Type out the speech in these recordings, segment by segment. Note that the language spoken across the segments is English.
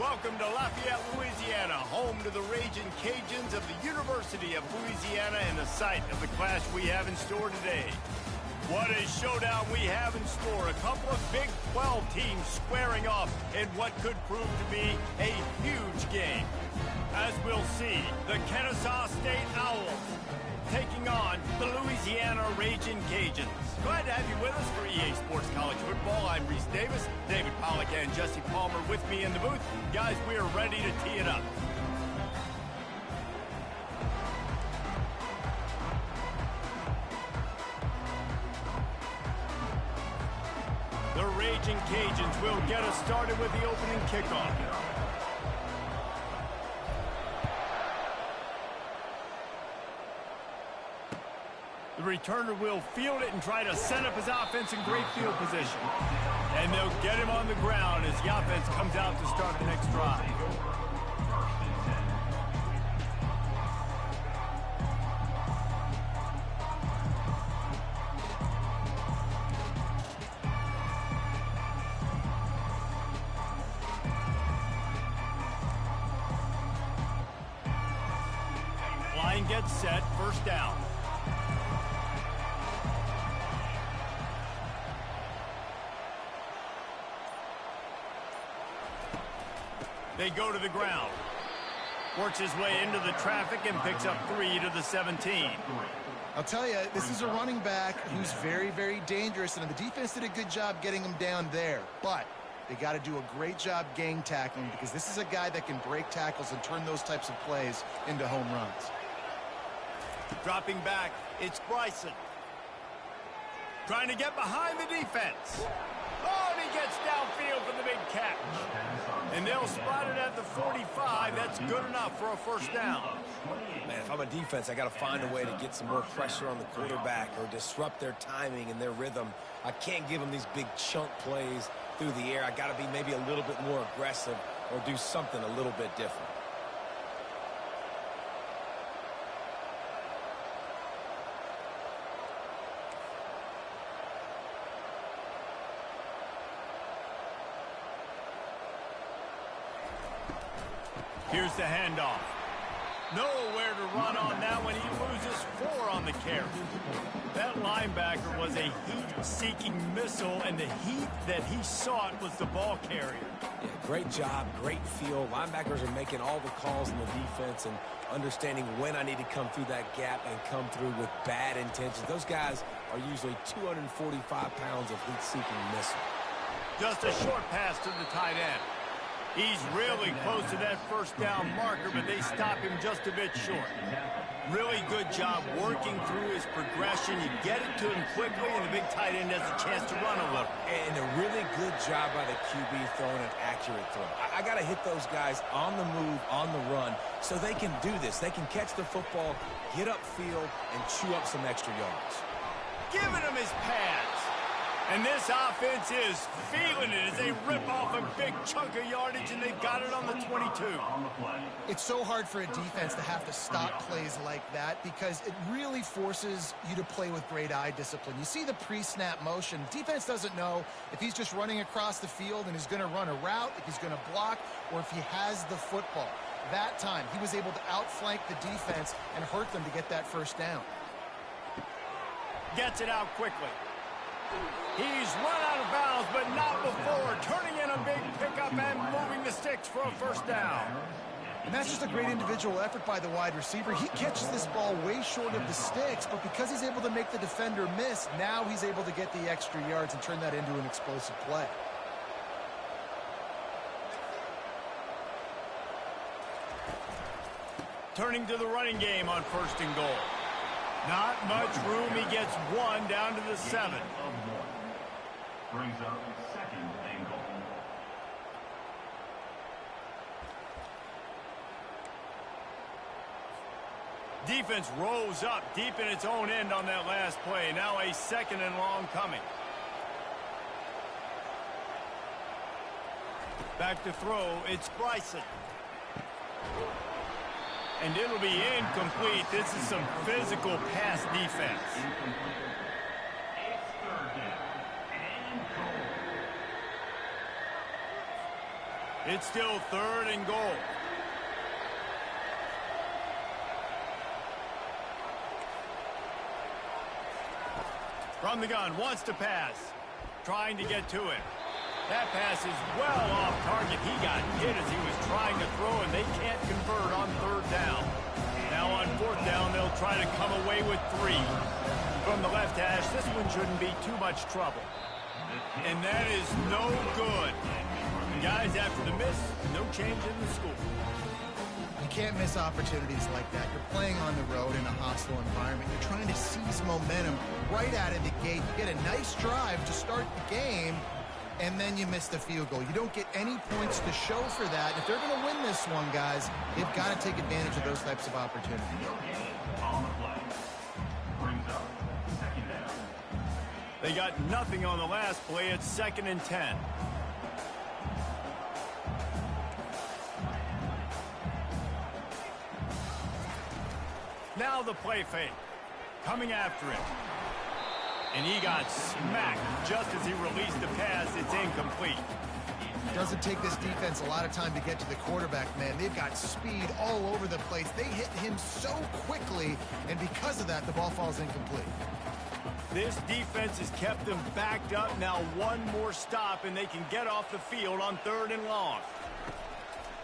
Welcome to Lafayette, Louisiana, home to the Raging Cajuns of the University of Louisiana and the site of the clash we have in store today. What a showdown we have in store. A couple of Big 12 teams squaring off in what could prove to be a huge game. As we'll see, the Kennesaw State Owls taking on the Louisiana Raging Cajuns. Glad to have you with us for EA Sports College Football. I'm Reese Davis, David Pollack and Jesse Palmer with me in the booth. Guys, we are ready to tee it up. The Raging Cajuns will get us started with the opening kickoff. The returner will field it and try to set up his offense in great field position. And they'll get him on the ground as the offense comes out to start the next drive. Line gets set, first down. They go to the ground. Works his way into the traffic and picks up 3 to the 17. I'll tell you, this is a running back who's very, very dangerous, and the defense did a good job getting him down there. But they got to do a great job gang tackling because this is a guy that can break tackles and turn those types of plays into home runs. Dropping back, it's Bryson. Trying to get behind the defense. Oh, and he gets downfield for the big catch. And they'll spot it at the 45. That's good enough for a first down. Man, if I'm a defense, I got to find a way to get some more pressure on the quarterback or disrupt their timing and their rhythm. I can't give them these big chunk plays through the air. I got to be maybe a little bit more aggressive or do something a little bit different. Here's the handoff. Nowhere to run on that one. He loses 4 on the carry. That linebacker was a heat-seeking missile, and the heat that he sought was the ball carrier. Yeah, great job, great feel. Linebackers are making all the calls in the defense and understanding when I need to come through that gap and come through with bad intentions. Those guys are usually 245 pounds of heat-seeking missile. Just a short pass to the tight end. He's really close to that first down marker, but they stop him just a bit short. Really good job working through his progression. You get it to him quickly, and the big tight end has a chance to run a little. And a really good job by the QB throwing an accurate throw. I got to hit those guys on the move, on the run, so they can do this. They can catch the football, get upfield, and chew up some extra yards. Giving him his pads. And this offense is feeling it as they rip off a big chunk of yardage, and they've got it on the 22. It's so hard for a defense to have to stop plays like that because it really forces you to play with great eye discipline. You see the pre-snap motion. Defense doesn't know if he's just running across the field and is going to run a route, if he's going to block, or if he has the football. That time, he was able to outflank the defense and hurt them to get that first down. Gets it out quickly. He's run out of bounds, but not before. Turning in a big pickup and moving the sticks for a first down. And that's just a great individual effort by the wide receiver. He catches this ball way short of the sticks, but because he's able to make the defender miss, now he's able to get the extra yards and turn that into an explosive play. Turning to the running game on first and goal. Not much room. He gets 1 down to the 7. Brings up second and goal. Defense rolls up deep in its own end on that last play. Now a second and long coming. Back to throw. It's Bryson. And it'll be incomplete. This is some physical pass defense. It's still 3rd and goal. From the gun, wants to pass. Trying to get to it. That pass is well off target. He got hit as he was trying to throw, and they can't convert on 3rd down. Now on 4th down, they'll try to come away with 3. From the left hash, this one shouldn't be too much trouble. And that is no good. Guys, after the miss, no change in the score. You can't miss opportunities like that. You're playing on the road in a hostile environment. You're trying to seize momentum right out of the gate. You get a nice drive to start the game, and then you miss the field goal. You don't get any points to show for that. If they're going to win this one, guys, they've got to take advantage of those types of opportunities. On the play. Brings up 2nd down. They got nothing on the last play. It's 2nd and 10. Now the play fake. Coming after him. And he got smacked just as he released the pass. It's incomplete. It doesn't take this defense a lot of time to get to the quarterback, man. They've got speed all over the place. They hit him so quickly, and because of that, the ball falls incomplete. This defense has kept them backed up. Now one more stop, and they can get off the field on 3rd and long.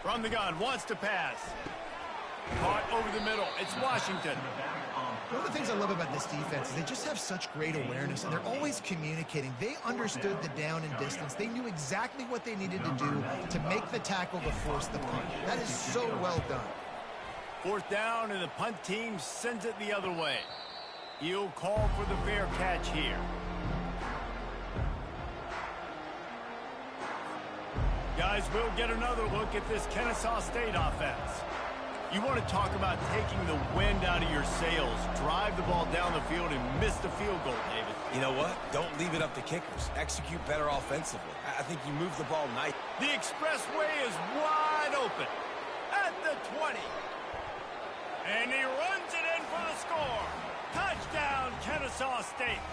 From the gun, wants to pass. Caught over the middle. It's Washington. One of the things I love about this defense is they just have such great awareness, and they're always communicating. They understood the down and distance. They knew exactly what they needed to do to make the tackle to force the punt. That is so well done. 4th down, and the punt team sends it the other way. He'll call for the fair catch here. Guys, we'll get another look at this Kennesaw State offense. You want to talk about taking the wind out of your sails. Drive the ball down the field and miss the field goal, David. You know what? Don't leave it up to kickers. Execute better offensively. I think you move the ball nice. The expressway is wide open at the 20. And he runs it in for the score. Touchdown, Kennesaw State.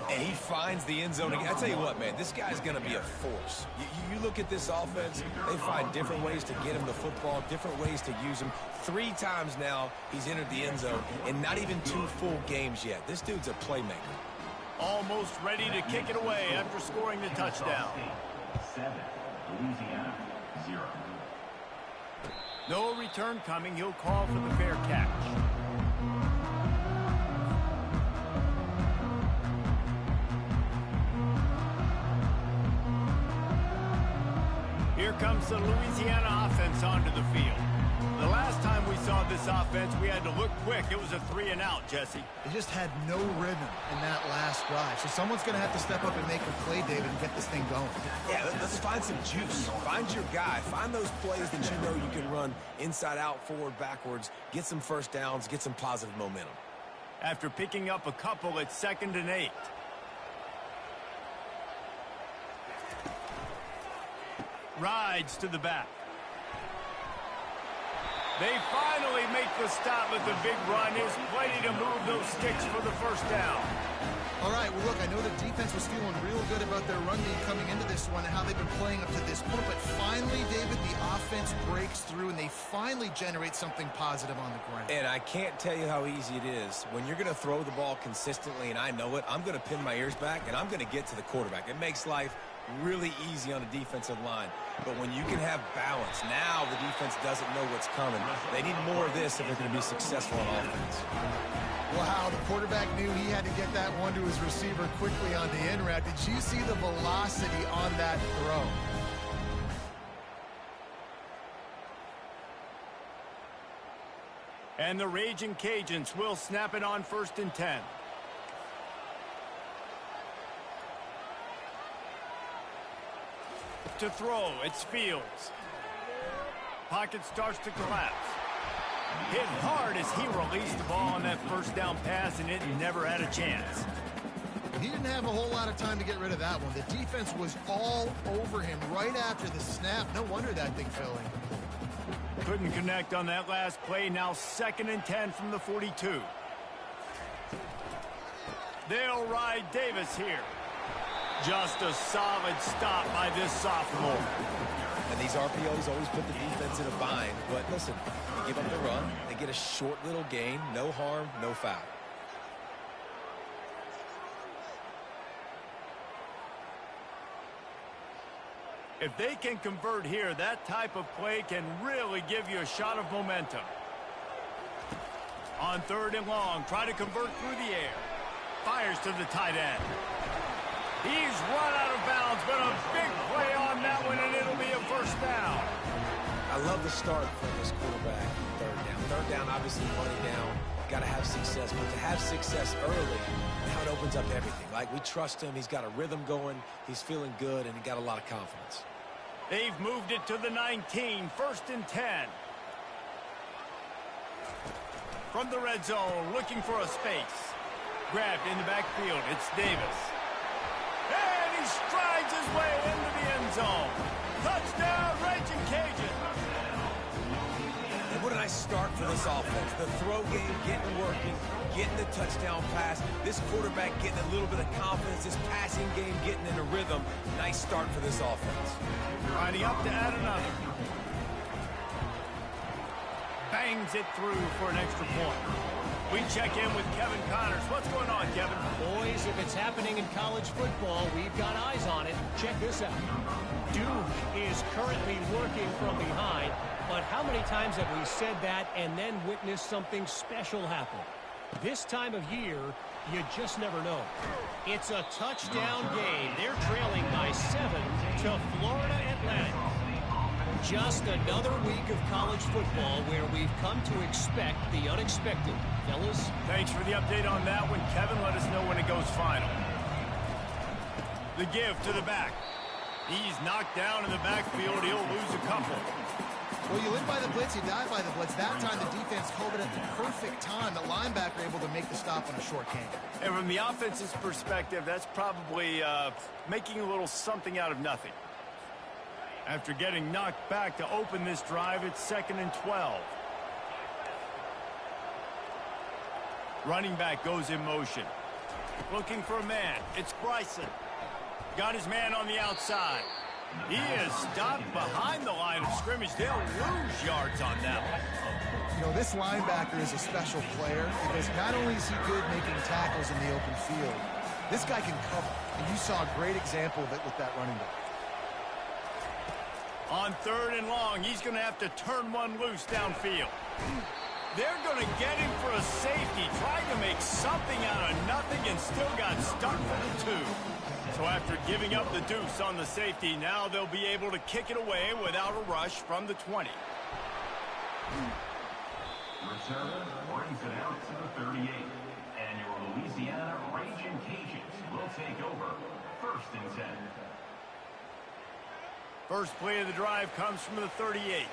And he finds the end zone again. I tell you what, man, this guy's going to be a force. You look at this offense, they find different ways to get him the football, different ways to use him. 3 times now he's entered the end zone, and not even 2 full games yet. This dude's a playmaker. Almost ready to kick it away after scoring the touchdown. 7, Louisiana 0. No return coming. He'll call for the fair catch. Here comes the Louisiana offense onto the field. The last time we saw this offense, we had to look quick. It was a 3-and-out, Jesse. They just had no rhythm in that last drive. So someone's going to have to step up and make a play, David, and get this thing going. Yeah, let's find some juice. Find your guy. Find those plays that you know you can run inside out, forward, backwards. Get some first downs. Get some positive momentum. After picking up a couple, it's 2nd and 8. Rides to the back. They finally make the stop with the big run. Is plenty to move those sticks for the 1st down. All right, well, look, I know the defense was feeling real good about their run game coming into this one and how they've been playing up to this point, but finally, David, the offense breaks through and they finally generate something positive on the ground. And I can't tell you how easy it is. When you're going to throw the ball consistently, and I know it, I'm going to pin my ears back, and I'm going to get to the quarterback. It makes life really easy on a defensive line. But when you can have balance, now the defense doesn't know what's coming. They need more of this if they're going to be successful on offense. Wow, the quarterback knew he had to get that one to his receiver quickly on the in route. Did you see the velocity on that throw? And the Raging Cajuns will snap it on 1st and 10. To throw, it's Fields. Pocket starts to collapse. Hit hard as he released the ball on that 1st down pass, and it never had a chance. He didn't have a whole lot of time to get rid of that one. The defense was all over him right after the snap. No wonder that thing fell in. Couldn't connect on that last play. Now 2nd and 10 from the 42. They'll ride Davis here. Just a solid stop by this sophomore. And these RPOs always put the defense in a bind. But listen, they give up the run. They get a short little gain. No harm, no foul. If they can convert here, that type of play can really give you a shot of momentum. On 3rd and long, try to convert through the air. Fires to the tight end. He's run out of bounds, but a big play on that one, and it'll be a first down. I love the start from this quarterback. 3rd down. 3rd down, obviously money down. Got to have success, but to have success early, now it opens up everything. Like, we trust him. He's got a rhythm going. He's feeling good, and he got a lot of confidence. They've moved it to the 19, 1st and 10. From the red zone, looking for a space. Grabbed in the backfield, it's Davis. And he strides his way into the end zone. Touchdown, Raging Cajun. And what a nice start for this offense. The throw game getting working, getting the touchdown pass. This quarterback getting a little bit of confidence. This passing game getting in a rhythm. Nice start for this offense. Lining up to add another. Bangs it through for an extra point. We check in with Kevin Connors. What's going on, Kevin? Boys, if it's happening in college football, we've got eyes on it. Check this out. Duke is currently working from behind, but how many times have we said that and then witnessed something special happen? This time of year, you just never know. It's a touchdown game. They're trailing by 7 to Florida Atlantic. Just another week of college football where we've come to expect the unexpected. Fellas? Thanks for the update on that one, Kevin. Let us know when it goes final. The give to the back. He's knocked down in the backfield. He'll lose a couple. Well, you live by the blitz, you die by the blitz. That time the defense called it at the perfect time. The linebacker able to make the stop on a short gain. And from the offense's perspective, that's probably making a little something out of nothing. After getting knocked back to open this drive, it's 2nd and 12. Running back goes in motion. Looking for a man. It's Bryson. Got his man on the outside. He is stopped behind the line of scrimmage. They'll lose yards on that one. You know, this linebacker is a special player because not only is he good making tackles in the open field, this guy can cover. And you saw a great example of it with that running back. On 3rd and long, he's going to have to turn one loose downfield. They're going to get him for a safety, trying to make something out of nothing and still got stuck for the 2. So after giving up the deuce on the safety, now they'll be able to kick it away without a rush from the 20. Reserve brings it out to the 38. And your Louisiana Raging Cajuns will take over 1st and 10. First play of the drive comes from the 38.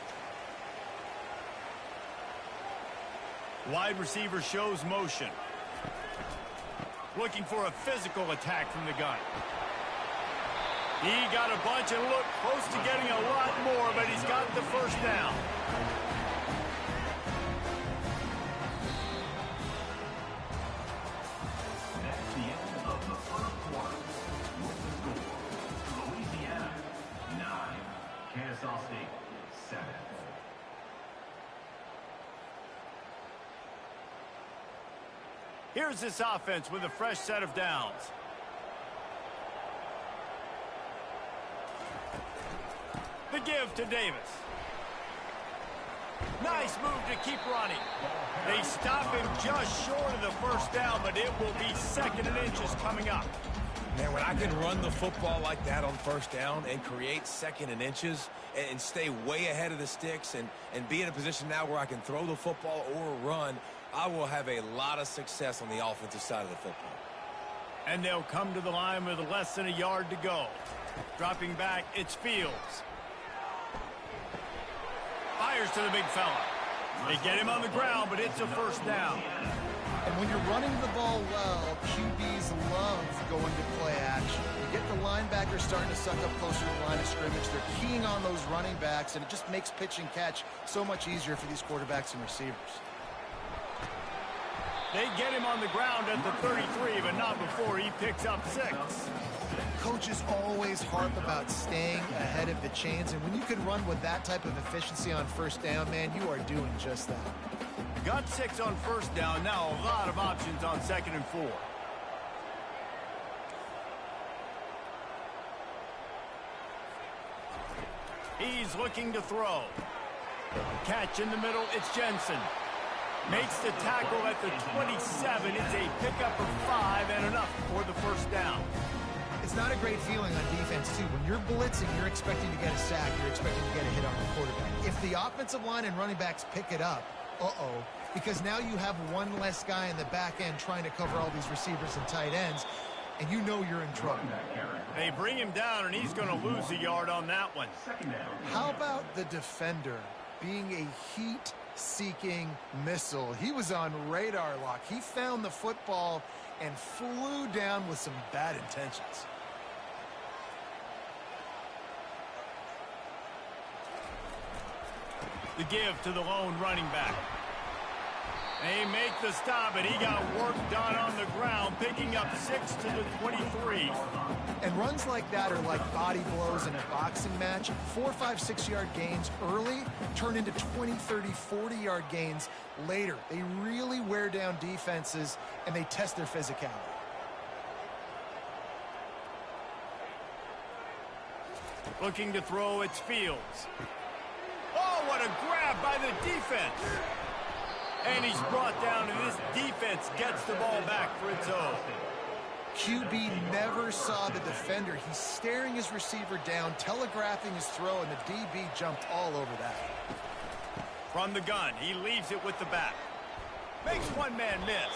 Wide receiver shows motion. Looking for a physical attack from the gun. He got a bunch and looked close to getting a lot more, but he's got the first down. That's the end of the first quarter. With the score, Louisiana 9, Kennesaw State 7. Here's this offense with a fresh set of downs. The give to Davis. Nice move to keep running. They stop him just short of the first down, but it will be 2nd and inches coming up. Man, when I can run the football like that on 1st down and create 2nd and inches and stay way ahead of the sticks and be in a position now where I can throw the football or run, I will have a lot of success on the offensive side of the football. And they'll come to the line with less than a yard to go. Dropping back, it's Fields. Fires to the big fella. They get him on the ground, but it's a first down. And when you're running the ball well, QBs love going to play action. You get the linebackers starting to suck up closer to the line of scrimmage. They're keying on those running backs, and it just makes pitch and catch so much easier for these quarterbacks and receivers. They get him on the ground at the 33, but not before he picks up 6. Coaches always harp about staying ahead of the chains, and when you can run with that type of efficiency on first down, man, you are doing just that. Got 6 on first down. Now a lot of options on 2nd and 4. He's looking to throw. Catch in the middle. It's Jensen. Makes the tackle at the 27. It's a pickup of 5 and enough for the first down. It's not a great feeling on defense, too. When you're blitzing, you're expecting to get a sack. You're expecting to get a hit on the quarterback. If the offensive line and running backs pick it up, because now you have one less guy in the back end trying to cover all these receivers and tight ends, and you know you're in trouble. They bring him down, and he's going to lose a yard on that one. How about the defender being a heat-seeking missile? He was on radar lock. He found the football and flew down with some bad intentions. The give to the lone running back. They make the stop, and he got work done on the ground, picking up 6 to the 23. And runs like that are like body blows in a boxing match. 4, 5, 6-yard gains early turn into 20, 30, 40-yard gains later. They really wear down defenses, and they test their physicality. Looking to throw, it's Fields. Oh, what a grab by the defense. And he's brought down, and this defense gets the ball back for its own. QB never saw the defender. He's staring his receiver down, telegraphing his throw, and the DB jumped all over that. From the gun, he leaves it with the back. Makes one man miss.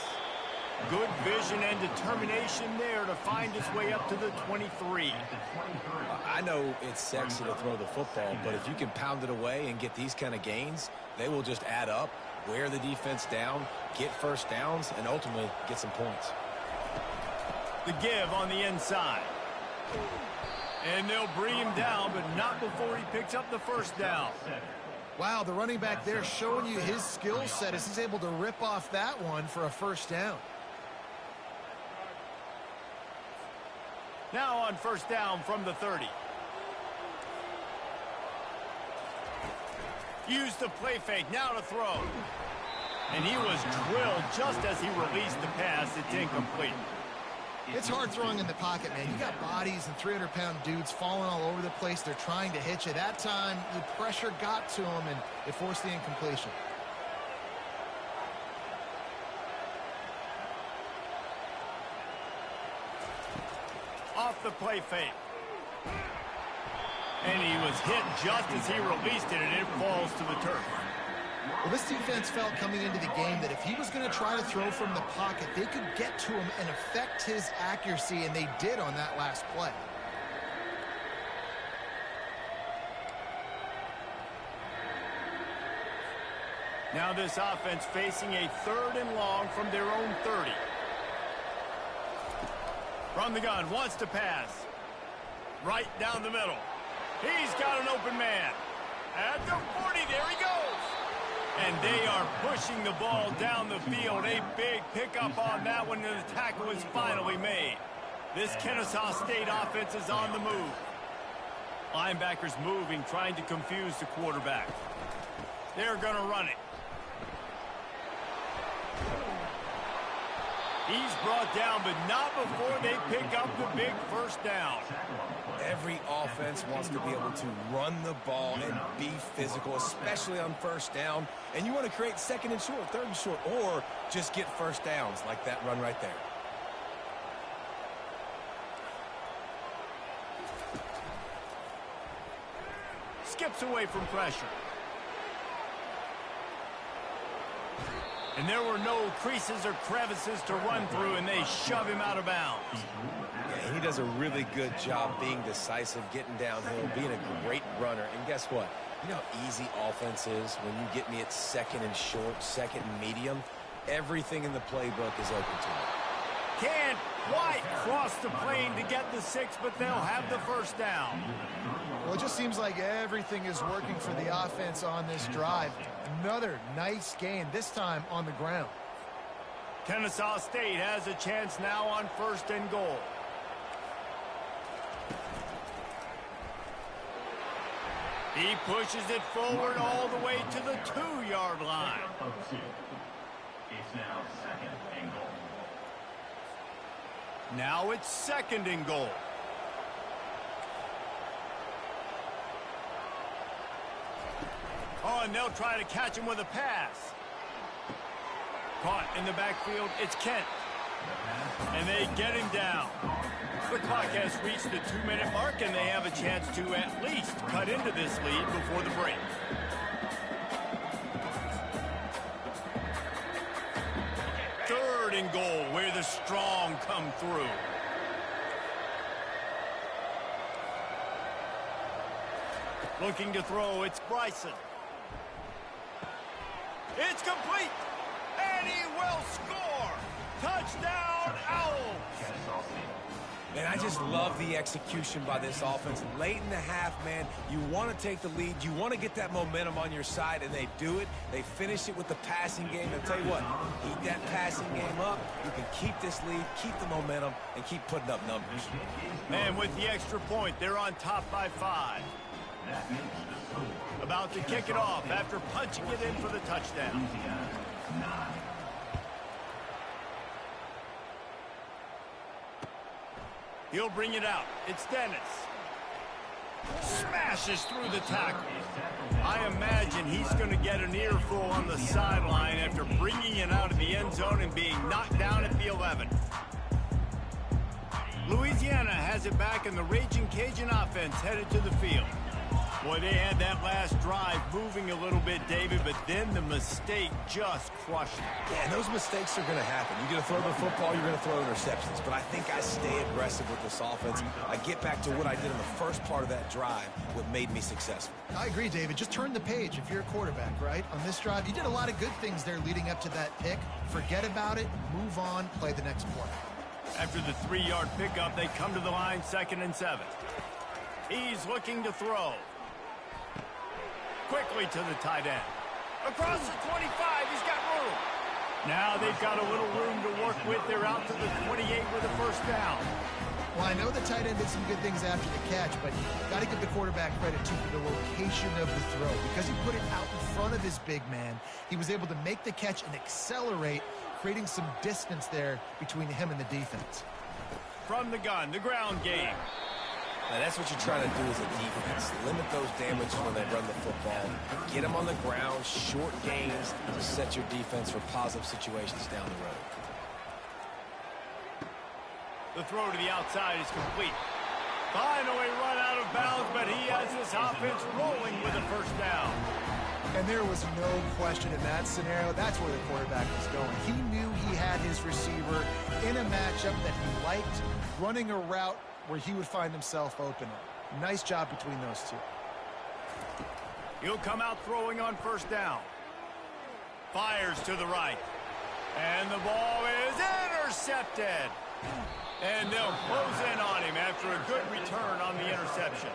Good vision and determination there to find his way up to the 23. I know it's sexy to throw the football, but if you can pound it away and get these kind of gains, they will just add up, wear the defense down, get first downs, and ultimately get some points. The give on the inside. And they'll bring him down, but not before he picks up the first down. Wow, the running back there showing you his skill set as he's able to rip off that one for a first down. Now on first down from the 30. Use the play fake, now to throw. And he was drilled just as he released the pass. It's incomplete. It's hard throwing in the pocket, man. You got bodies and 300-pound dudes falling all over the place. They're trying to hit you. That time, the pressure got to him, and it forced the incompletion. Off the play fake. And he was hit just as he released it, and it falls to the turf. Well, this defense felt coming into the game that if he was going to try to throw from the pocket, they could get to him and affect his accuracy, and they did on that last play. Now this offense facing a 3rd and long from their own 30. From the gun, wants to pass. Right down the middle. He's got an open man. At the 40, there he goes. And they are pushing the ball down the field. A big pickup on that one, and the tackle is finally made. This Kennesaw State offense is on the move. Linebackers moving, trying to confuse the quarterback. They're going to run it. He's brought down, but not before they pick up the big first down. Every offense wants to be able to run the ball and be physical, especially on first down. And you want to create 2nd and short, 3rd and short, or just get first downs like that run right there. Skips away from pressure. And there were no creases or crevices to run through, and they shove him out of bounds. Yeah, he does a really good job being decisive, getting downhill, being a great runner. And guess what? You know how easy offense is when you get me at 2nd and short, 2nd and medium? Everything in the playbook is open to me. Can't quite cross the plane to get the 6, but they'll have the first down. Well, it just seems like everything is working for the offense on this drive. Another nice gain, this time on the ground. Kennesaw State has a chance now on 1st and goal. He pushes it forward all the way to the 2-yard line. It's now 2nd and goal. Now it's 2nd and goal. Oh, and they'll try to catch him with a pass. Caught in the backfield, it's Kent. And they get him down. The clock has reached the 2-minute mark, and they have a chance to at least cut into this lead before the break. Third and goal, where the strong come through. Looking to throw, it's Bryson. It's complete, and he will score. Touchdown, Owls. Man, I just love the execution by this offense. Late in the half, man, you want to take the lead. You want to get that momentum on your side, and they do it. They finish it with the passing game. I'll tell you what, keep that passing game up. You can keep this lead, keep the momentum, and keep putting up numbers. Man, with the extra point, they're on top by 5. About to kick it off after punching it in for the touchdown. He'll bring it out. It's Dennis. Smashes through the tackle. I imagine he's going to get an earful on the sideline after bringing it out of the end zone and being knocked down at the 11. Louisiana has it back, and the Raging Cajun offense headed to the field. Boy, they had that last drive moving a little bit, David, but then the mistake just crushed it. Yeah, and those mistakes are going to happen. You're going to throw the football, you're going to throw interceptions. But I think I stay aggressive with this offense. I get back to what I did in the first part of that drive, what made me successful. I agree, David. Just turn the page if you're a quarterback, right? On this drive, you did a lot of good things there leading up to that pick. Forget about it, move on, play the next play. After the 3-yard pickup, they come to the line, 2nd and 7. He's looking to throw. Quickly to the tight end. Across the 25, he's got room. Now they've got a little room to work with. They're out to the 28 with a first down. Well, I know the tight end did some good things after the catch, but got to give the quarterback credit, too, for the location of the throw. Because he put it out in front of his big man, he was able to make the catch and accelerate, creating some distance there between him and the defense. From the gun, the ground game. Now, that's what you're trying to do as a defense. Limit those damages when they run the football. Get them on the ground, short gains to set your defense for positive situations down the road. The throw to the outside is complete. Finally run out of bounds, but he has this offense rolling with a first down. And there was no question in that scenario. That's where the quarterback was going. He knew he had his receiver in a matchup that he liked, running a route where he would find himself open. Nice job between those two. He'll come out throwing on first down. Fires to the right. And the ball is intercepted. And they'll close in on him after a good return on the interception.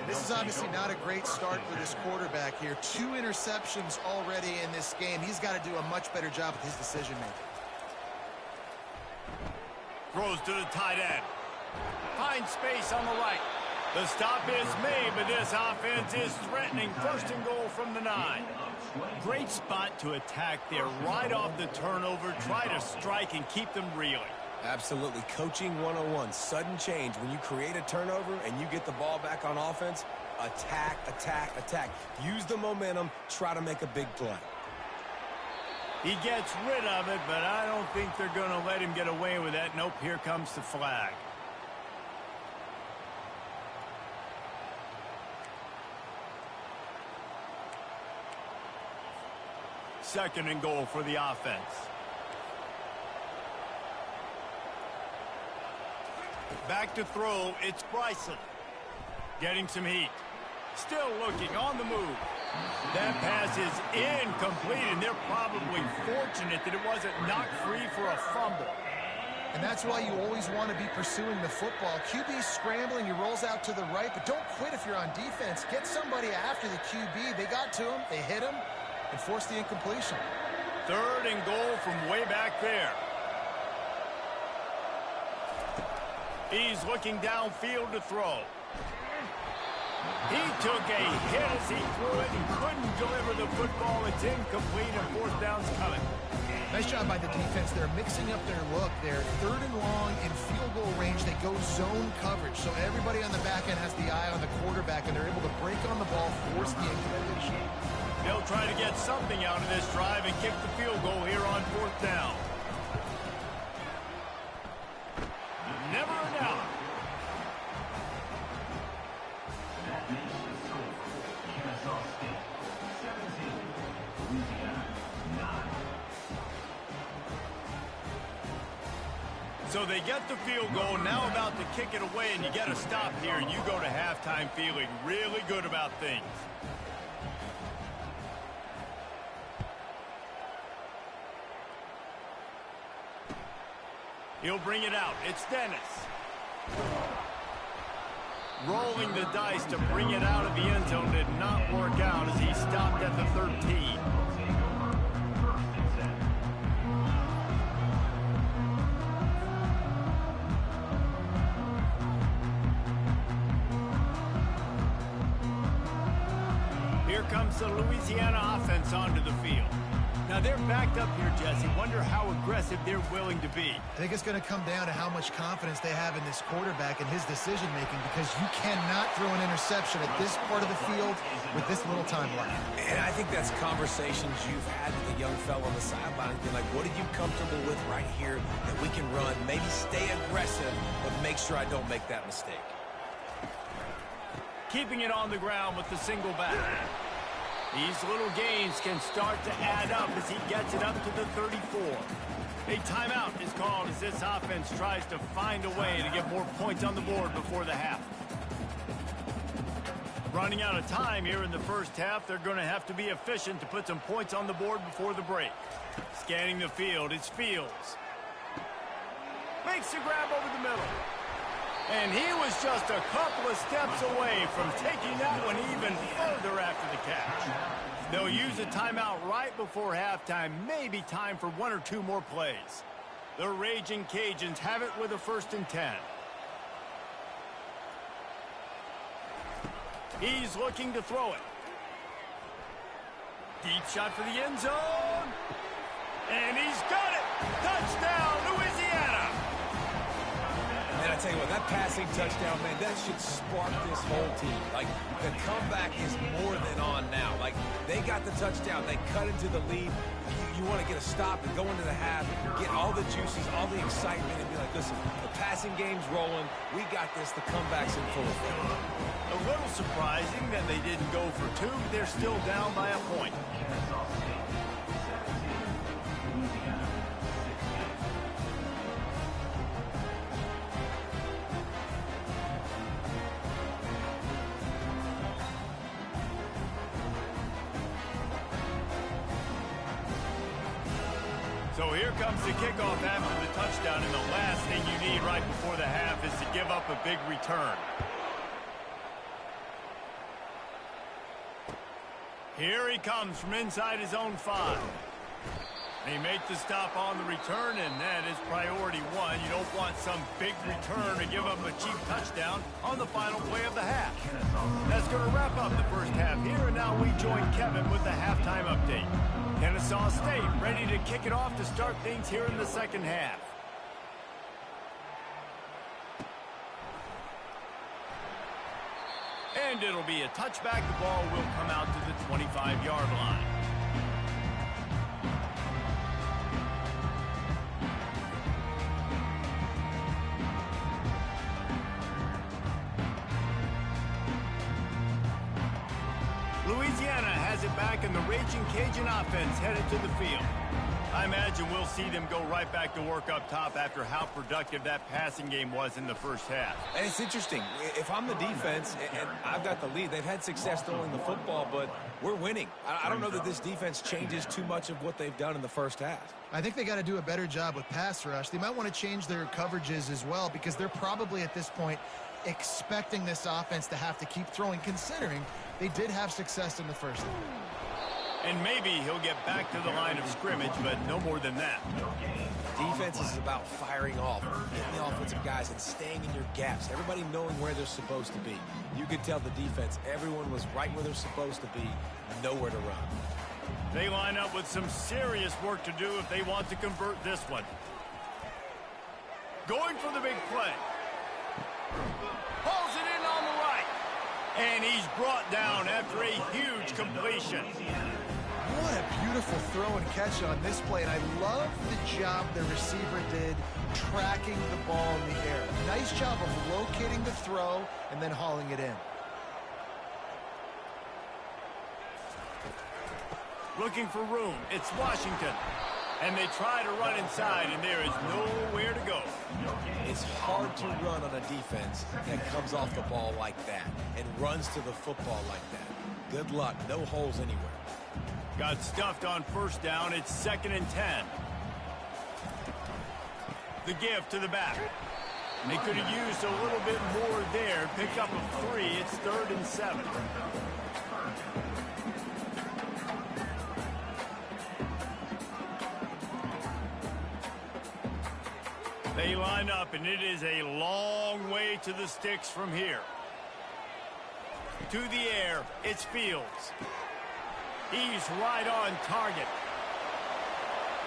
This is obviously not a great start for this quarterback here. 2 interceptions already in this game. He's got to do a much better job with his decision-making. Throws to the tight end. Finds space on the right. The stop is made, but this offense is threatening. 1st and goal from the 9. Great spot to attack there. Right off the turnover. Try to strike and keep them reeling. Absolutely. Coaching 101. Sudden change. When you create a turnover and you get the ball back on offense, attack, attack, attack. Use the momentum. Try to make a big play. He gets rid of it, but I don't think they're going to let him get away with that. Nope, here comes the flag. Second and goal for the offense. Back to throw, it's Bryson. Getting some heat. Still looking on the move. That pass is incomplete, and they're probably fortunate that it wasn't knocked free for a fumble. And that's why you always want to be pursuing the football. QB's scrambling, he rolls out to the right, but don't quit if you're on defense. Get somebody after the QB. They got to him, they hit him, and forced the incompletion. 3rd and goal from way back there. He's looking downfield to throw. He took a hit as he threw it and couldn't deliver the football. It's incomplete and fourth down's coming. Nice job by the defense. They're mixing up their look. They're third and long in field goal range. They go zone coverage. So everybody on the back end has the eye on the quarterback, and they're able to break on the ball, force the incompletion. They'll try to get something out of this drive and kick the field goal here on fourth down. Never a doubt. That makes the score. Kennesaw State 17, Louisiana 9. So they get the field goal, now about to kick it away, and you get a stop here. You go to halftime feeling really good about things. He'll bring it out. It's Dennis. Rolling the dice to bring it out of the end zone did not work out as he stopped at the 13. Here comes the Louisiana offense onto the field. Now they're backed up here, Jesse. Wonder how aggressive they're willing to be. I think it's going to come down to how much confidence they have in this quarterback and his decision-making, because you cannot throw an interception at this part of the field with this little time left. And I think that's conversations you've had with a young fellow on the sideline. Being like, what are you comfortable with right here that we can run? Maybe stay aggressive, but make sure I don't make that mistake. Keeping it on the ground with the single back. These little gains can start to add up as he gets it up to the 34. A timeout is called as this offense tries to find a way to get more points on the board before the half. Running out of time here in the first half, they're going to have to be efficient to put some points on the board before the break. Scanning the field, it's Fields. Makes a grab over the middle. And he was just a couple of steps away from taking that one even further after the catch. They'll use a timeout right before halftime, maybe time for one or two more plays. The Raging Cajuns have it with a 1st and 10. He's looking to throw it. Deep shot for the end zone. And he's got it! Touchdown, Louisiana! And I tell you what, that passing touchdown, man, that should spark this whole team. Like, the comeback is more than on now. Like, they got the touchdown. They cut into the lead. You want to get a stop and go into the half, get all the juices, all the excitement, and be like, listen, the passing game's rolling. We got this. The comeback's in full effect. A little surprising that they didn't go for two. They're still down by a point. Kennesaw State 17, Louisiana 16. So here comes the kickoff after the touchdown, and the last thing you need right before the half is to give up a big return. Here he comes from inside his own 5. He made the stop on the return, and that is priority one. You don't want some big return to give up a cheap touchdown on the final play of the half. That's going to wrap up the first half here, and now we join Kevin with the halftime update. Kennesaw State ready to kick it off to start things here in the second half. And it'll be a touchback. The ball will come out to the 25-yard line. Louisiana has it back, and the Raging Cajun offense headed to the field. I imagine we'll see them go right back to work up top after how productive that passing game was in the first half. And it's interesting. If I'm the defense and I've got the lead, they've had success throwing the football, but we're winning. I don't know that this defense changes too much of what they've done in the first half. I think they got to do a better job with pass rush. They might want to change their coverages as well, because they're probably at this point expecting this offense to have to keep throwing, considering they did have success in the first half. And maybe he'll get back to the line of scrimmage, but no more than that. Defense is about firing off, getting the offensive guys and staying in your gaps. Everybody knowing where they're supposed to be. You could tell the defense, everyone was right where they're supposed to be, nowhere to run. They line up with some serious work to do if they want to convert this one. Going for the big play. Pulls it in on the right. And he's brought down after a huge completion. What a beautiful throw and catch on this play, and I love the job the receiver did tracking the ball in the air. Nice job of locating the throw and then hauling it in. Looking for room. It's Washington. And they try to run inside, and there is nowhere to go. It's hard to run on a defense that comes off the ball like that and runs to the football like that. Good luck. No holes anywhere. Got stuffed on first down. It's 2nd and 10. The give to the back. They could have used a little bit more there. Picked up a 3. It's 3rd and 7. They line up, and it is a long way to the sticks from here. To the air, it's Fields. He's right on target.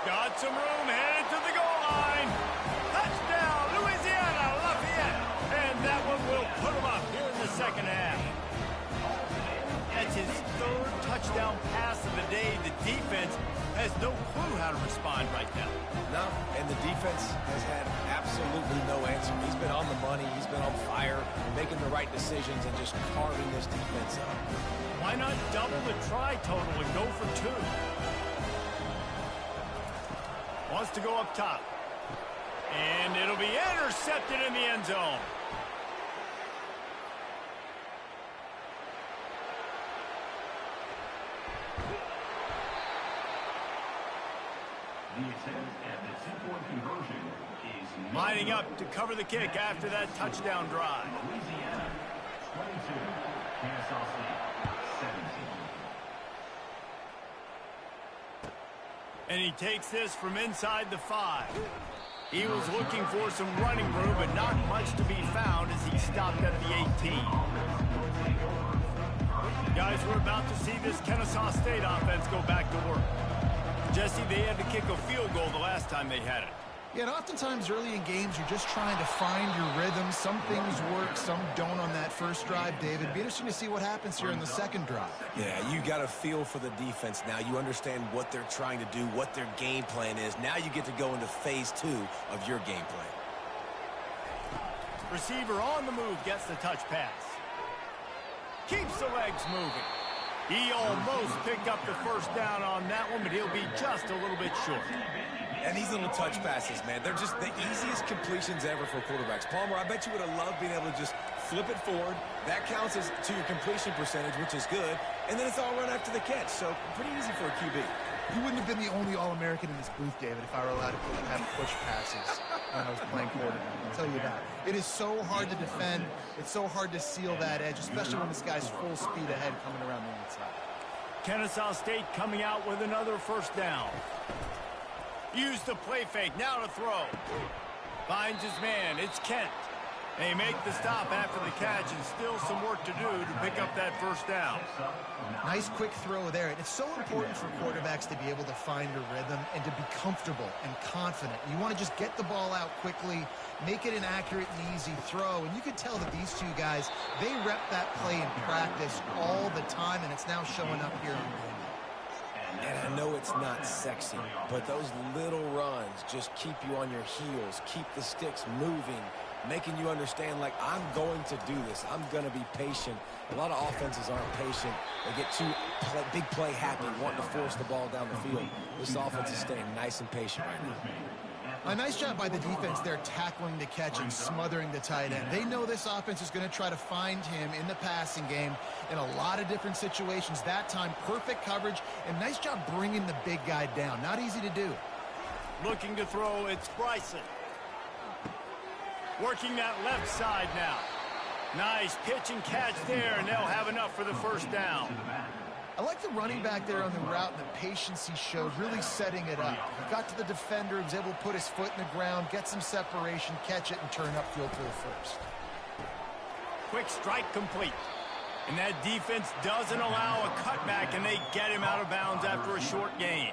Got some room, headed to the goal line. Touchdown, Louisiana Lafayette. And that one will put him up here in the second half. That's his 3rd touchdown pass of the day. The defense has no clue how to respond right now. No, and the defense has had absolutely no answer. He's been on the money. He's been on fire, making the right decisions and just carving this defense up. Why not double the try total and go for 2? Wants to go up top. And it'll be intercepted in the end zone. The attempt at the two-point conversion is lining up to cover the kick after that touchdown drive. Louisiana 22, Kennesaw State 17. And he takes this from inside the 5. He was looking for some running room, but not much to be found as he stopped at the 18. Guys, we're about to see this Kennesaw State offense go back to work. Jesse, they had to kick a field goal the last time they had it. Yeah, and oftentimes early in games, you're just trying to find your rhythm. Some things work, some don't on that first drive, David. Be interesting to see what happens here in the second drive. Yeah, you got a feel for the defense now. You understand what they're trying to do, what their game plan is. Now you get to go into phase 2 of your game plan. Receiver on the move gets the touch pass. Keeps the legs moving. He almost picked up the first down on that one, but he'll be just a little bit short. And these little touch passes, man, they're just the easiest completions ever for quarterbacks. Palmer, I bet you would have loved being able to just flip it forward. That counts as to your completion percentage, which is good. And then it's all run after the catch, so pretty easy for a QB. You wouldn't have been the only All-American in this booth, David, if I were allowed to have push passes when I was playing quarterback. I'll tell you that. It is so hard to defend. It's so hard to seal that edge, especially when this guy's full speed ahead coming around the inside. Kennesaw State coming out with another first down. Use the play fake. Now to throw. Finds his man. It's Kent. They make the stop after the catch, and still some work to do to pick up that first down. Nice quick throw there. And it's so important for quarterbacks to be able to find a rhythm and to be comfortable and confident. You want to just get the ball out quickly, make it an accurate and easy throw. And you can tell that these two guys, they rep that play in practice all the time, and it's now showing up here on the game. And I know it's not sexy, but those little runs just keep you on your heels, keep the sticks moving, making you understand, like, I'm going to do this. I'm going to be patient. A lot of offenses aren't patient. They get too big play happy, wanting to force the ball down the field. This offense is staying nice and patient right now. A nice job by the defense there, tackling the catch and smothering the tight end. They know this offense is going to try to find him in the passing game in a lot of different situations. That time, perfect coverage, and nice job bringing the big guy down. Not easy to do. Looking to throw, it's Bryson. Working that left side now. Nice pitch and catch there, and they'll have enough for the first down. I like the running back there on the route and the patience he showed, really setting it up. He got to the defender, he was able to put his foot in the ground, get some separation, catch it, and turn upfield for the first. Quick strike complete. And that defense doesn't allow a cutback, and they get him out of bounds after a short gain.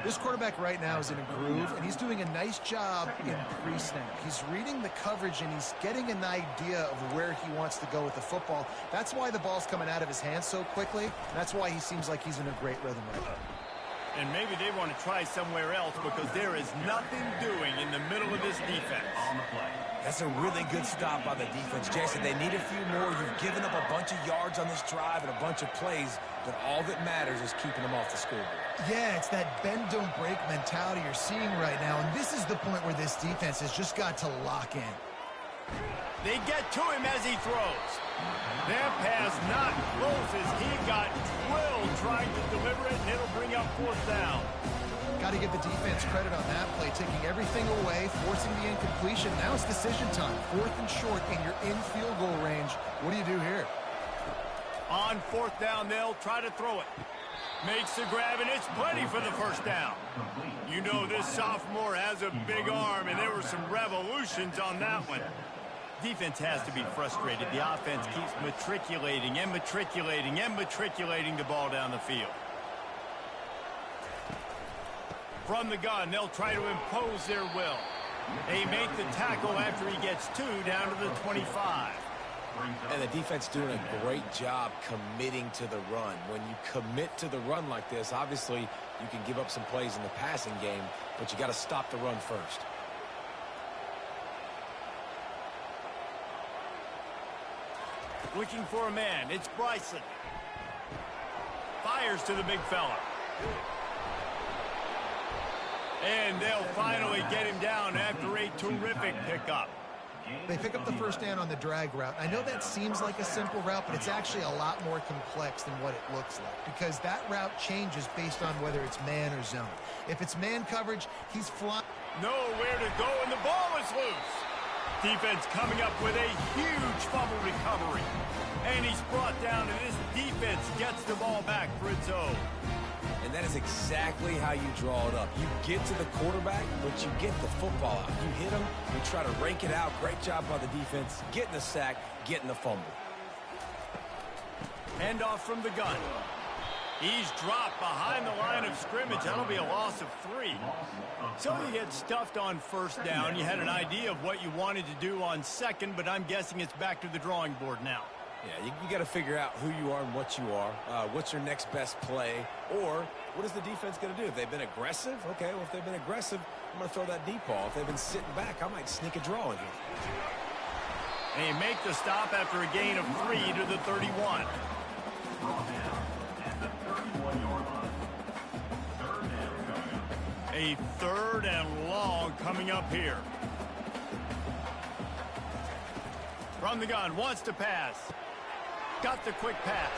This quarterback right now is in a groove, and he's doing a nice job in pre-snap. He's reading the coverage, and he's getting an idea of where he wants to go with the football. That's why the ball's coming out of his hands so quickly, and that's why he seems like he's in a great rhythm right now. And maybe they want to try somewhere else because there is nothing doing in the middle of this defense. That's a really good stop by the defense. Jason, they need a few more. You've given up a bunch of yards on this drive and a bunch of plays, but all that matters is keeping them off the scoreboard. Yeah, it's that bend, don't break mentality you're seeing right now, and this is the point where this defense has just got to lock in. They get to him as he throws. That pass not close as he got drilled trying to deliver it, and it'll bring up fourth down. Got to give the defense credit on that play, taking everything away, forcing the incompletion. Now it's decision time. 4th and short, and you're in field goal range. What do you do here? On 4th down, they'll try to throw it. Makes the grab, and it's plenty for the first down. You know this sophomore has a big arm, and there were some revolutions on that one. Defense has to be frustrated. The offense keeps matriculating and matriculating and matriculating the ball down the field. From the gun, they'll try to impose their will. They make the tackle after he gets 2 down to the 25. And the defense doing a great job committing to the run. When you commit to the run like this, obviously you can give up some plays in the passing game, but you got to stop the run first. Looking for a man. It's Bryson. Fires to the big fella. And they'll finally get him down after a terrific pickup. They pick up the first down on the drag route. I know that seems like a simple route, but it's actually a lot more complex than what it looks like because that route changes based on whether it's man or zone. If it's man coverage, he's flying. Nowhere to go, and the ball is loose. Defense coming up with a huge fumble recovery. And he's brought down, and this defense gets the ball back for its own. And that is exactly how you draw it up. You get to the quarterback, but you get the football out. You hit him, you try to rake it out. Great job by the defense, getting the sack, getting the fumble. Hand off from the gun. He's dropped behind the line of scrimmage. That'll be a loss of 3. So you get stuffed on first down. You had an idea of what you wanted to do on second, but I'm guessing it's back to the drawing board now. Yeah, you got to figure out who you are and what you are. What's your next best play? Or what is the defense going to do? If they've been aggressive, okay, well, if they've been aggressive, I'm going to throw that deep ball. If they've been sitting back, I might sneak a draw in here. They make the stop after a gain of 3 to the 31. A 3rd and long coming up here. From the gun, wants to pass. Got the quick pass.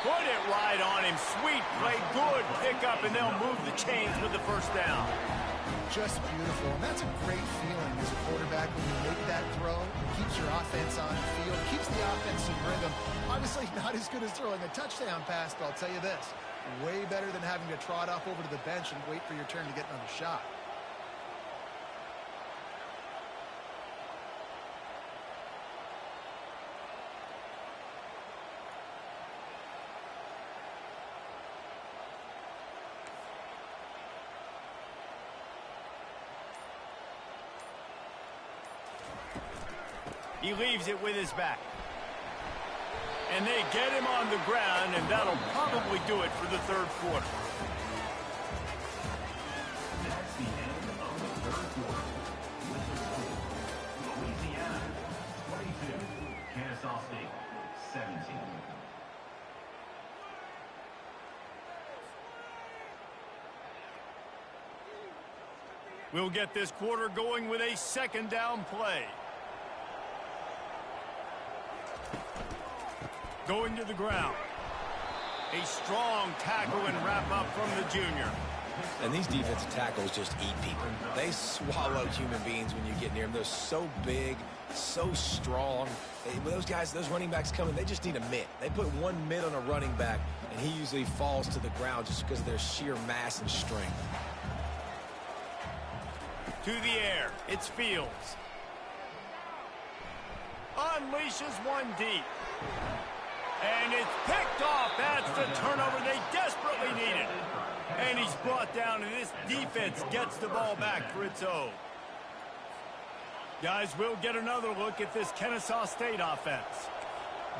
Put it right on him. Sweet play, good pickup, and they'll move the chains with the first down. Just beautiful. And that's a great feeling as a quarterback when you make that throw. It keeps your offense on the field, keeps the offense in rhythm. Obviously not as good as throwing a touchdown pass, but I'll tell you this. Way better than having to trot off over to the bench and wait for your turn to get another shot. He leaves it with his back. And they get him on the ground, and that'll probably do it for the 3rd quarter. That's the end of the 3rd quarter. With the score, Louisiana 22, Kennesaw State 17. We'll get this quarter going with a 2nd down play. Going to the ground. A strong tackle and wrap up from the junior. And these defensive tackles just eat people. They swallow human beings when you get near them. They're so big, so strong. Those guys, those running backs coming, they just need a mitt. They put one mitt on a running back, and he usually falls to the ground just because of their sheer mass and strength. To the air, it's Fields. Unleashes one deep. And it's picked off. That's the turnover they desperately needed. And he's brought down, and this defense gets the ball back for its own. Guys, we'll get another look at this Kennesaw State offense.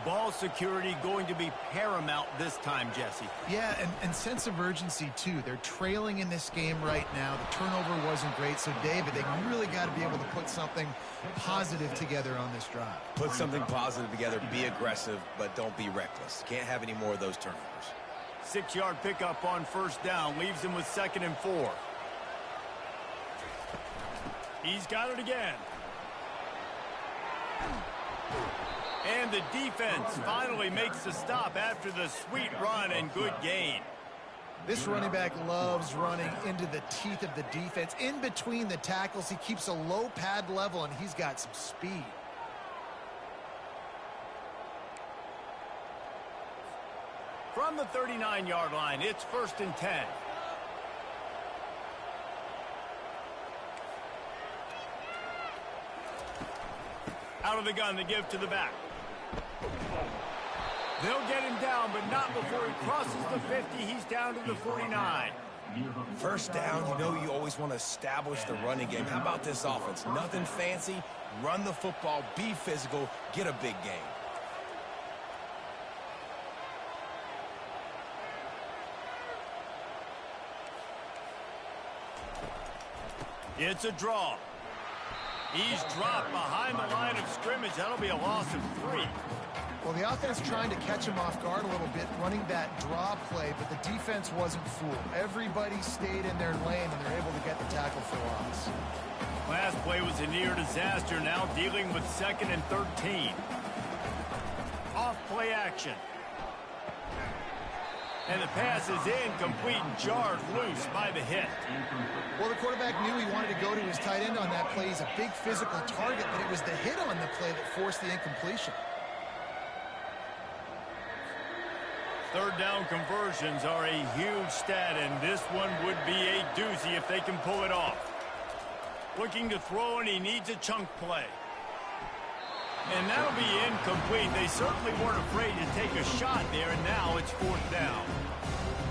Ball security going to be paramount this time, Jesse. Yeah, and sense of urgency, too. They're trailing in this game right now. The turnover wasn't great. So, David, they really got to be able to put something positive together on this drive. Put something positive together. Be aggressive, but don't be reckless. Can't have any more of those turnovers. 6-yard pickup on first down. Leaves him with 2nd and 4. He's got it again. And the defense finally makes the stop after the sweet run and good gain. This running back loves running into the teeth of the defense. In between the tackles, he keeps a low pad level, and he's got some speed. From the 39-yard line, it's 1st and 10. Out of the gun, they give to the back. They'll get him down, but not before he crosses the 50. He's down to the 49. First down, you know you always want to establish the running game. How about this offense? Nothing fancy. Run the football, be physical, get a big gain. It's a draw. He's dropped behind the line of scrimmage. That'll be a loss of 3. Well, the offense trying to catch him off guard a little bit, running that draw play, but the defense wasn't fooled. Everybody stayed in their lane, and they're able to get the tackle for loss. Last play was a near disaster. Now dealing with 2nd and 13. Off play action. And the pass is incomplete, jarred loose by the hit. Well, the quarterback knew he wanted to go to his tight end on that play. He's a big physical target, but it was the hit on the play that forced the incompletion. 3rd down conversions are a huge stat, and this one would be a doozy if they can pull it off. Looking to throw, and he needs a chunk play. And that'll be incomplete. They certainly weren't afraid to take a shot there, and now it's 4th down.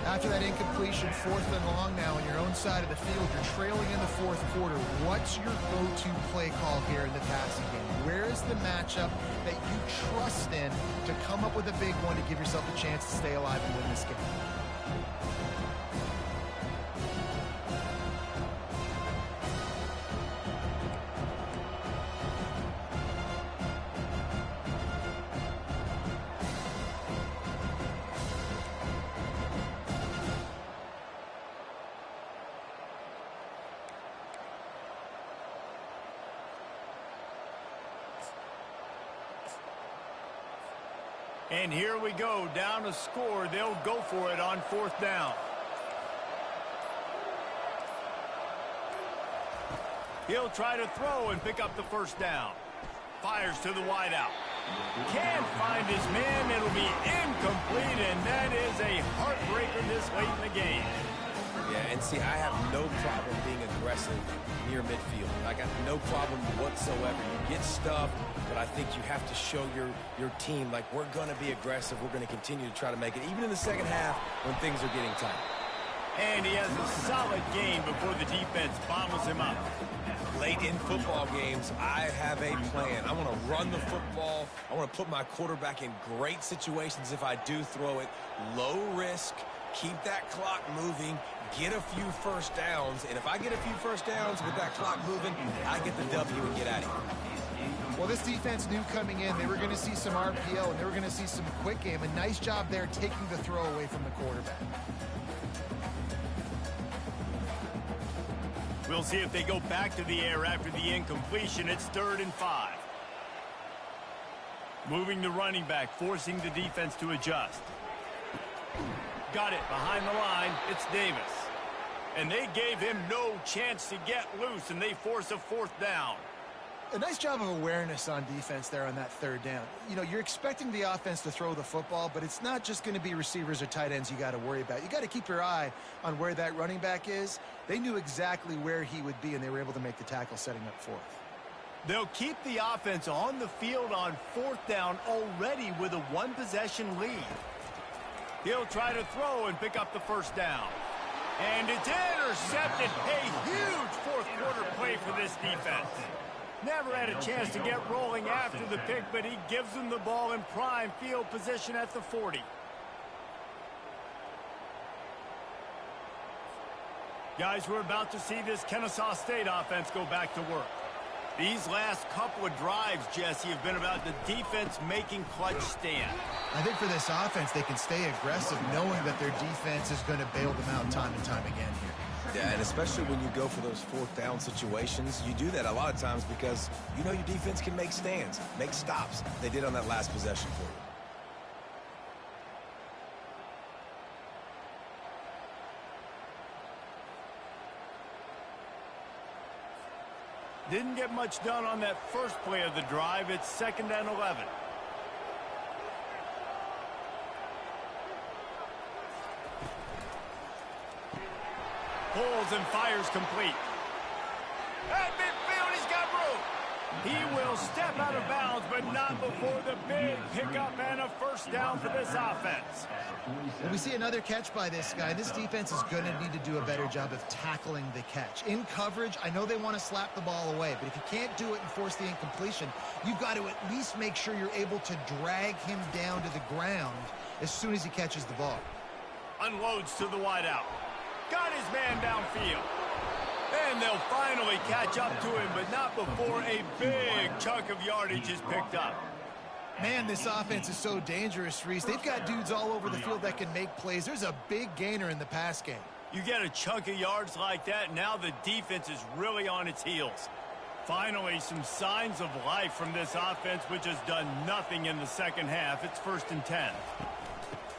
After that incompletion, 4th and long now on your own side of the field. You're trailing in the 4th quarter. What's your go-to play call here in the passing game? Where is the matchup that you trust in to come up with a big one to give yourself a chance to stay alive and win this game? And here we go, down a score. They'll go for it on 4th down. He'll try to throw and pick up the 1st down. Fires to the wideout. Can't find his man. It'll be incomplete, and that is a heartbreaker this late in the game. Yeah, and see, I have no problem being aggressive near midfield. I got no problem whatsoever. You get stuff, but I think you have to show your team, like, we're going to be aggressive. We're going to continue to try to make it, even in the second half when things are getting tight. And he has a solid gain before the defense bottles him up. Late in football games, I have a plan. I want to run the football. I want to put my quarterback in great situations if I do throw it. Low risk, keep that clock moving, get a few first downs. And if I get a few first downs with that clock moving, I get the W and get out of here. Well, this defense knew coming in they were going to see some RPO and they were going to see some quick game. A nice job there taking the throw away from the quarterback. We'll see if they go back to the air after the incompletion. It's 3rd and 5. Moving the running back, forcing the defense to adjust. Got it behind the line. It's Davis. And they gave him no chance to get loose, and they force a 4th down. A nice job of awareness on defense there on that third down. You know, you're expecting the offense to throw the football, but it's not just going to be receivers or tight ends you got to worry about. You got to keep your eye on where that running back is. They knew exactly where he would be, and they were able to make the tackle setting up fourth. They'll keep the offense on the field on fourth down already with a one-possession lead. He'll try to throw and pick up the first down. And it's intercepted. A huge fourth-quarter play for this defense. Never had a chance to get rolling after the pick, but he gives them the ball in prime field position at the 40. Guys, we're about to see this Kennesaw State offense go back to work. These last couple of drives, Jesse, have been about the defense making clutch stand. I think for this offense, they can stay aggressive knowing that their defense is going to bail them out time and time again here. Yeah, and especially when you go for those fourth down situations, you do that a lot of times because you know your defense can make stands, make stops. They did on that last possession for you. Didn't get much done on that first play of the drive. It's 2nd and 11. Pulls and fires complete. At midfield, he's got room. He will step out of bounds, but not before the big pickup and a first down for this offense. Well, we see another catch by this guy. This defense is going to need to do a better job of tackling the catch. In coverage, I know they want to slap the ball away, but if you can't do it and force the incompletion, you've got to at least make sure you're able to drag him down to the ground as soon as he catches the ball. Unloads to the wideout. Got his man downfield. And they'll finally catch up to him, but not before a big chunk of yardage is picked up. Man, this offense is so dangerous, Reese. They've got dudes all over the field that can make plays. There's a big gainer in the pass game. You get a chunk of yards like that, now the defense is really on its heels. Finally, some signs of life from this offense, which has done nothing in the second half. It's 1st and 10.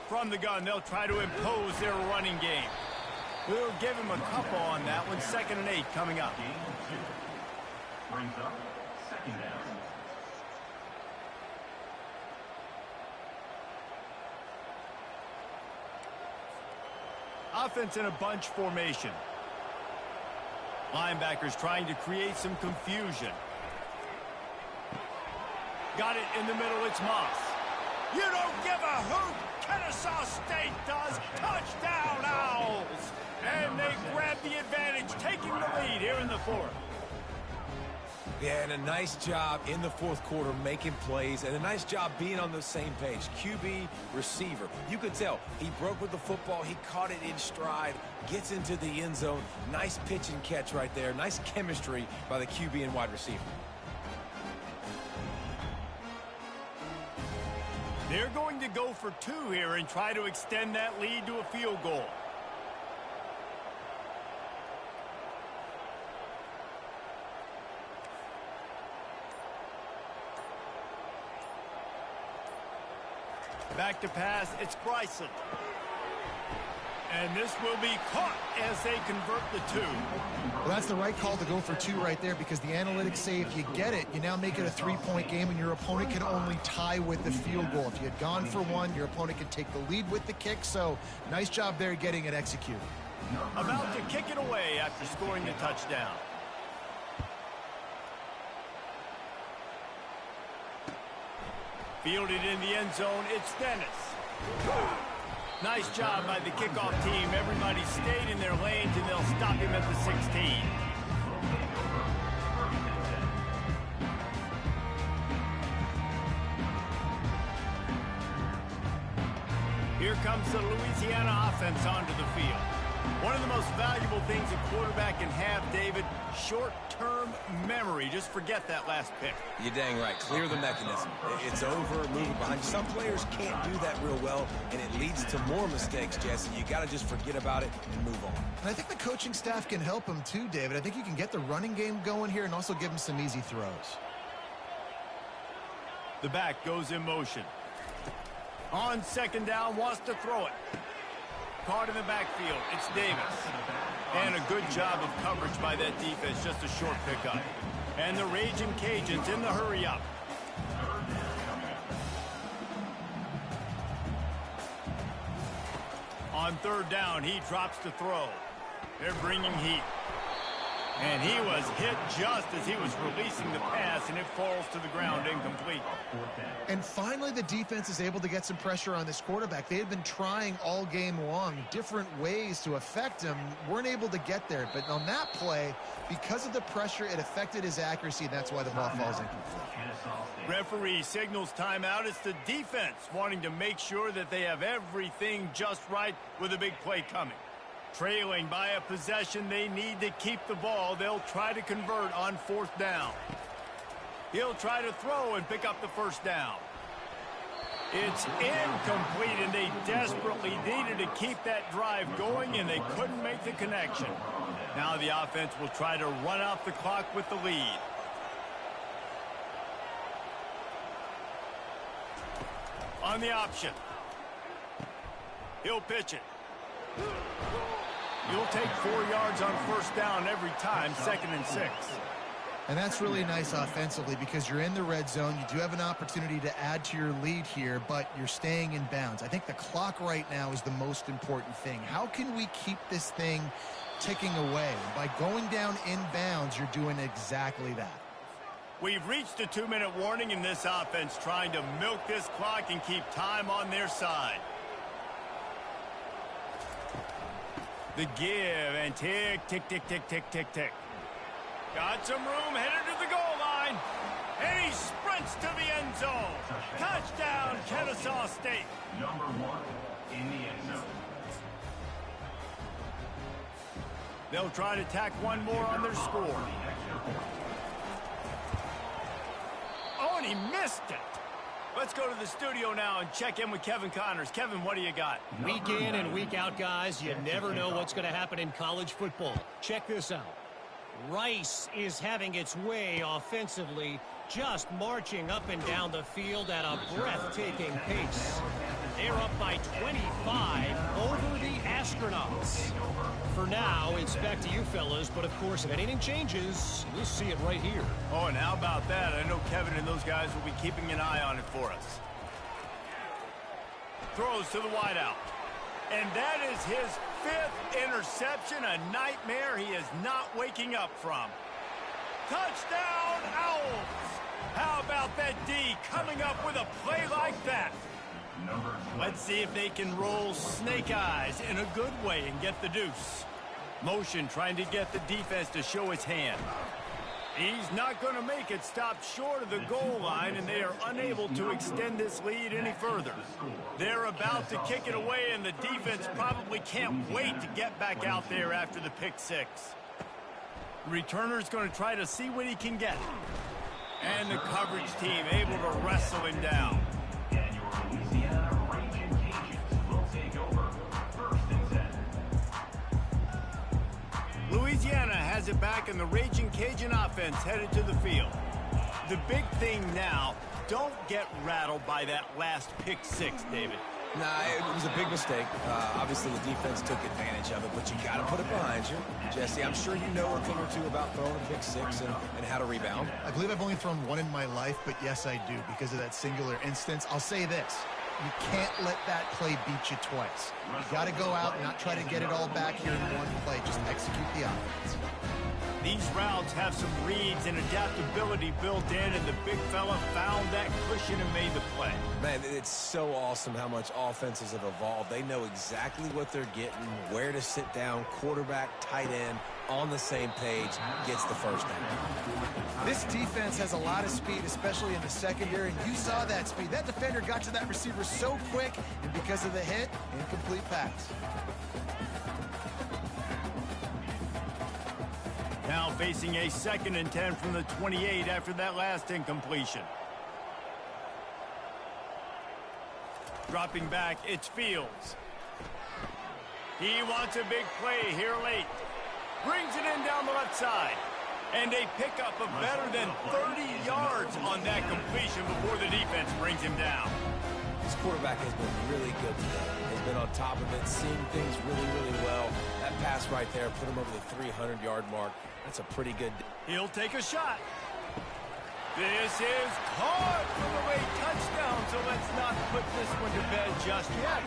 From the gun, they'll try to impose their running game. We'll give him a couple on that one. 2nd and 8 coming up. Gain 2. Brings up 2nd down. Offense in a bunch formation. Linebackers trying to create some confusion. Got it in the middle. It's Moss. You don't give a hoot. Kennesaw State does. Touchdown, Owls. And they grab the advantage, taking the lead here in the 4th. Yeah, and a nice job in the fourth quarter making plays, and a nice job being on the same page. QB, receiver. You could tell he broke with the football. He caught it in stride, gets into the end zone. Nice pitch and catch right there. Nice chemistry by the QB and wide receiver. They're going to go for 2 here and try to extend that lead to a field goal. Back to pass, it's Bryson. And this will be caught as they convert the 2. Well, that's the right call to go for 2 right there because the analytics say if you get it, you now make it a 3-point game and your opponent can only tie with the field goal. If you had gone for 1, your opponent can take the lead with the kick. So nice job there getting it executed. About to kick it away after scoring the touchdown. Fielded in the end zone, it's Dennis. Nice job by the kickoff team. Everybody stayed in their lanes, and they'll stop him at the 16. Here comes the Louisiana offense onto the field. One of the most valuable things a quarterback can have, David, short-term memory. Just forget that last pick. You're dang right. Clear the mechanism. It's over, moving behind. Some players can't do that real well, and it leads to more mistakes, Jesse. You got to just forget about it and move on. And I think the coaching staff can help him too, David. I think you can get the running game going here and also give him some easy throws. The back goes in motion. On 2nd down, wants to throw it. Caught in the backfield, it's Davis. And a good job of coverage by that defense, just a short pickup. And the Raging Cajuns in the hurry-up. On third down, he drops to throw. They're bringing heat. And he was hit just as he was releasing the pass, and it falls to the ground incomplete. And finally, the defense is able to get some pressure on this quarterback. They had been trying all game long, different ways to affect him, weren't able to get there. But on that play, because of the pressure, it affected his accuracy, and that's why the ball falls incomplete. Referee signals timeout. It's the defense wanting to make sure that they have everything just right with a big play coming. Trailing by a possession, they need to keep the ball. They'll try to convert on fourth down. He'll try to throw and pick up the first down. It's incomplete, and they desperately needed to keep that drive going, and they couldn't make the connection. Now the offense will try to run out the clock with the lead. On the option. He'll pitch it. You'll take 4 yards on first down every time, 2nd and 6. And that's really nice offensively because you're in the red zone. You do have an opportunity to add to your lead here, but you're staying in bounds. I think the clock right now is the most important thing. How can we keep this thing ticking away? By going down in bounds, you're doing exactly that. We've reached a 2-minute warning in this offense, trying to milk this clock and keep time on their side. The give and tick, tick, tick, tick, tick, tick, tick. Got some room, headed to the goal line. And he sprints to the end zone. Touchdown, Kennesaw State. Number 1 in the end zone. They'll try to tack one more on their score. Oh, and he missed it. Let's go to the studio now and check in with Kevin Connors. Kevin, what do you got? Week in and week out, guys, you never know what's going to happen in college football. Check this out. Rice is having its way offensively, just marching up and down the field at a breathtaking pace. They're up by 25 over the Astronauts. For now, it's back to you fellas, but of course, if anything changes, we'll see it right here. Oh, and how about that? I know Kevin and those guys will be keeping an eye on it for us. Throws to the wideout. And that is his 5th interception, a nightmare he is not waking up from. Touchdown, Owls! How about that D coming up with a play like that? Let's see if they can roll snake eyes in a good way and get the deuce. Motion trying to get the defense to show his hand. He's not going to make it, stopped short of the goal line, and they are unable to extend this lead any further. They're about to kick it away, and the defense probably can't wait to get back out there after the pick six. The returner's going to try to see what he can get. And the coverage team able to wrestle him down. And your Louisiana Raging Cajuns will take over 1st and 10. Louisiana has it back, and the Raging Cajun offense headed to the field. The big thing now, don't get rattled by that last pick six, David. Nah, it was a big mistake. Obviously, the defense took advantage of it, but you got to put it behind you. Jesse, I'm sure you know a thing or two about throwing a pick six and how to rebound. I believe I've only thrown one in my life, but yes, I do because of that singular instance. I'll say this. You can't let that play beat you twice. You got to go out and not try to get it all back here in one play. Just execute the offense. These routes have some reads and adaptability built in, and the big fella found that cushion and made the play. Man, it's so awesome how much offenses have evolved. They know exactly what they're getting, where to sit down, quarterback, tight end, on the same page, gets the first down. This defense has a lot of speed, especially in the secondary, and you saw that speed. That defender got to that receiver so quick, and because of the hit, incomplete pass. Now facing a 2nd and 10 from the 28 after that last incompletion. Dropping back, it's Fields. He wants a big play here late. Brings it in down the left side. And a pickup of better than 30 yards on that completion before the defense brings him down. This quarterback has been really good today. He's been on top of it, seeing things really, really well. That pass right there put him over the 300-yard mark. That's a pretty good. He'll take a shot. This is caught for the late touchdown, so let's not put this one to bed just yet.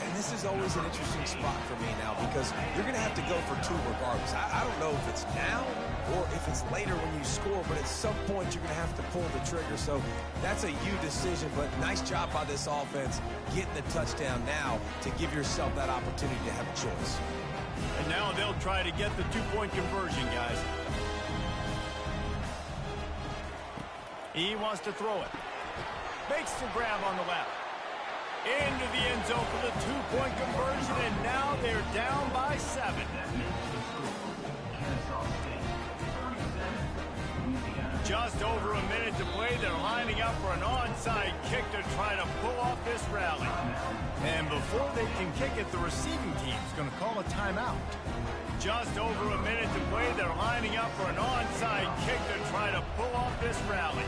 And this is always an interesting spot for me now because you're going to have to go for two regardless. I don't know if it's now or if it's later when you score, but at some point you're going to have to pull the trigger. So that's a you decision, but nice job by this offense getting the touchdown now to give yourself that opportunity to have a choice. And now they'll try to get the two-point conversion, guys. He wants to throw it. Makes the grab on the left. Into the end zone for the two-point conversion, and now they're down by 7. Just over a minute to play. They're lining up for an onside kick to try to pull off this rally. And before they can kick it, the receiving team's going to call a timeout. Just over a minute to play. They're lining up for an onside kick to try to pull off this rally.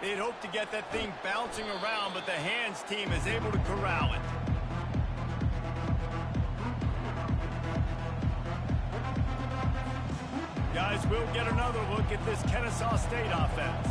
They'd hoped to get that thing bouncing around, but the hands team is able to corral it. Guys, we'll get another look at this Kennesaw State offense.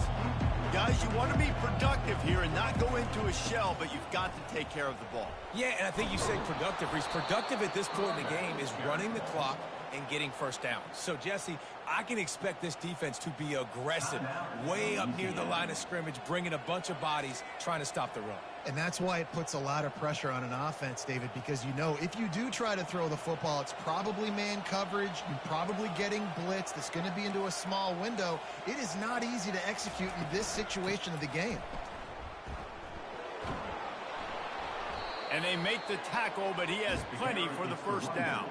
Guys, you want to be productive here and not go into a shell, but you've got to take care of the ball. Yeah, and I think you said productive, Reese. Productive at this point in the game is running the clock and getting first down. So, Jesse, I can expect this defense to be aggressive, way up near the line of scrimmage, bringing a bunch of bodies, trying to stop the run. And that's why it puts a lot of pressure on an offense, David, because you know if you do try to throw the football, it's probably man coverage. You're probably getting blitzed. It's going to be into a small window. It is not easy to execute in this situation of the game. And they make the tackle, but he has plenty for the first down.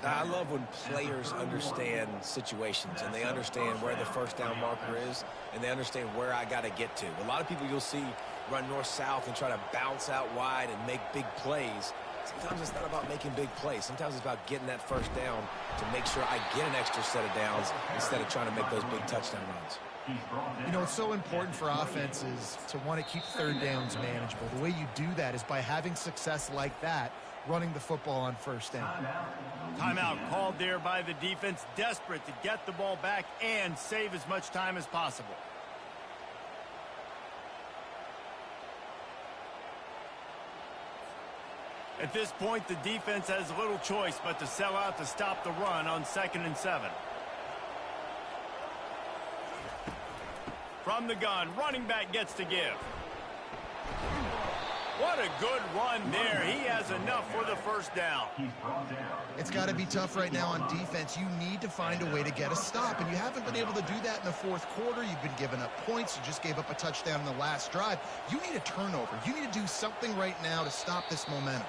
I love when players understand situations and they understand where the first down marker is and they understand where I got to get to. A lot of people you'll see run north-south and try to bounce out wide and make big plays. Sometimes it's not about making big plays. Sometimes it's about getting that first down to make sure I get an extra set of downs instead of trying to make those big touchdown runs. You know, it's so important for offenses to want to keep third downs manageable. The way you do that is by having success like that, running the football on first down. Timeout called there by the defense, desperate to get the ball back and save as much time as possible. At this point, the defense has little choice but to sell out to stop the run on 2nd and 7. From the gun, running back gets to give. What a good run there. He has enough for the first down. It's got to be tough right now on defense. You need to find a way to get a stop, and you haven't been able to do that in the fourth quarter. You've been giving up points. You just gave up a touchdown in the last drive. You need a turnover. You need to do something right now to stop this momentum.